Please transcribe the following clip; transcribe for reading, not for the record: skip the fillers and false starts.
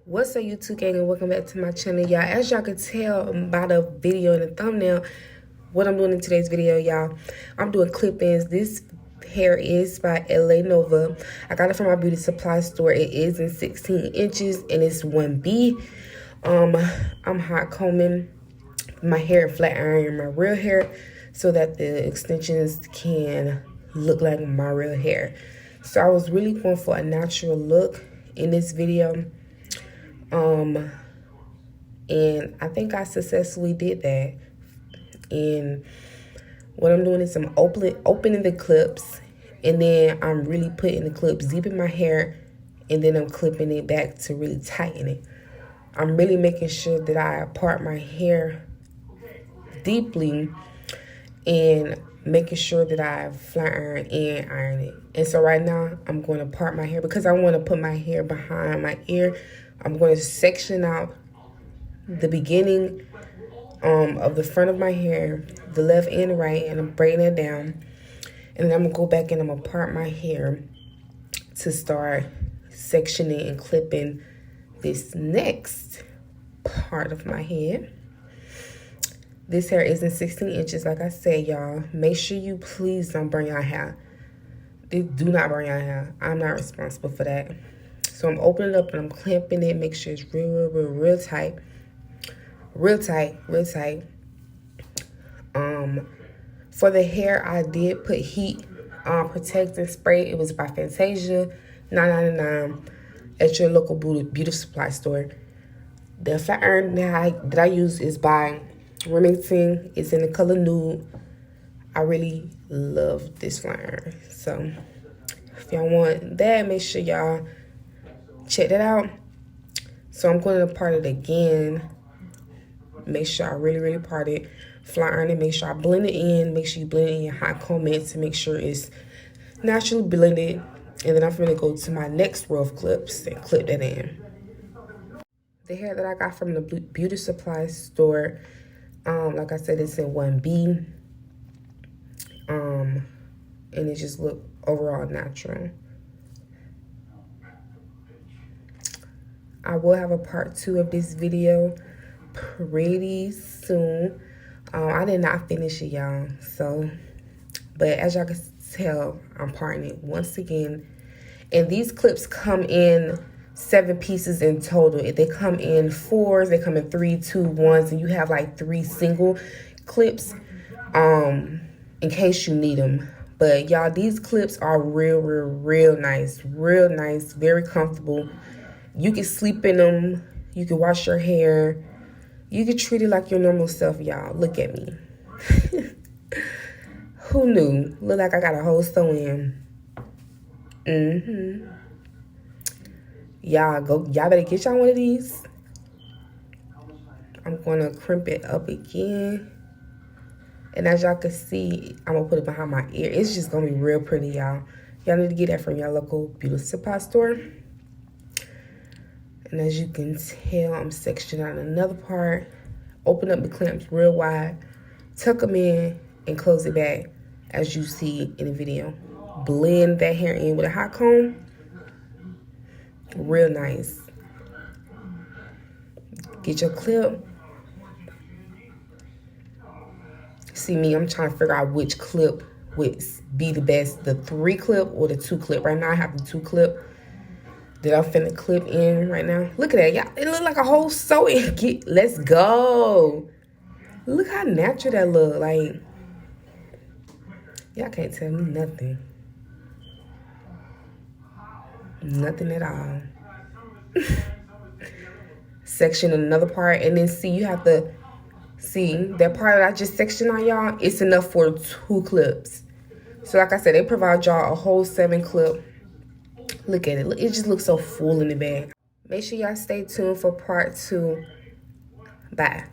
What's up, YouTube gang, and welcome back to my channel, y'all. As y'all can tell by the video and the thumbnail, what I'm doing in today's video, y'all, I'm doing clip-ins. This hair is by LA Nova. I got it from my beauty supply store. It is in 16 inches and it's 1B. I'm hot combing my hair and flat ironing my real hair so that the extensions can look like my real hair. So I was really going for a natural look in this video. And I think I successfully did that. And what I'm doing is I'm opening the clips, and then I'm really putting the clips deep in my hair, and then I'm clipping it back to really tighten it. I'm really making sure that I part my hair deeply and making sure that I flat iron and iron it. And so right now I'm going to part my hair because I want to put my hair behind my ear. I'm going to section out the beginning of the front of my hair, the left and the right, and I'm braiding it down. And then I'm going to go back and I'm going to part my hair to start sectioning and clipping this next part of my head. This hair is in 16 inches, like I said, y'all. Make sure you please don't burn your hair. Do not burn your hair. I'm not responsible for that. So I'm opening it up and I'm clamping it. Make sure it's real tight. Real tight. For the hair, I did put heat protecting spray. It was by Fantasia, $9.99 at your local beauty supply store. The flat iron that I use is by Remington. It's in the color nude. I really love this flat iron. So if y'all want that, make sure y'all check that out. So I'm going to part it again. Make sure I really part it. Flat iron it. Make sure I blend it in. Make sure you blend it in your hot comb to make sure it's naturally blended. And then I'm going to go to my next row of clips and clip that in. The hair that I got from the beauty supply store, like I said, it's in 1B. And it just look overall natural. I will have a part 2 of this video pretty soon. I did not finish it, y'all. So, but as y'all can tell, I'm parting it once again. And these clips come in 7 pieces in total. If they come in 4s, they come in 3, 2, 1s, and you have like 3 single clips in case you need them. But y'all, these clips are real nice, very comfortable. You can sleep in them. You can wash your hair. You can treat it like your normal self, y'all. Look at me. Who knew? Look like I got a whole sew-in. Y'all better get y'all one of these. I'm gonna crimp it up again. And as y'all can see, I'm gonna put it behind my ear. It's just gonna be real pretty, y'all. Y'all need to get that from your local beauty supply store. And as you can tell, I'm sectioning out another part. Open up the clamps real wide. Tuck them in and close it back as you see in the video. Blend that hair in with a hot comb. Real nice. Get your clip. See me, I'm trying to figure out which clip would be the best. The 3 clip or the 2 clip. Right now I have the 2 clip that I'm finna clip in right now. Look at that, y'all. It look like a whole sewing. Let's go. Look how natural that look. Like, y'all can't tell me nothing. Nothing at all. Section another part, and then see, you have to see that part that I just sectioned on, y'all. It's enough for 2 clips. So like I said, they provide y'all a whole 7 clip. Look at it. It just looks so full in the bag. Make sure y'all stay tuned for part 2. Bye.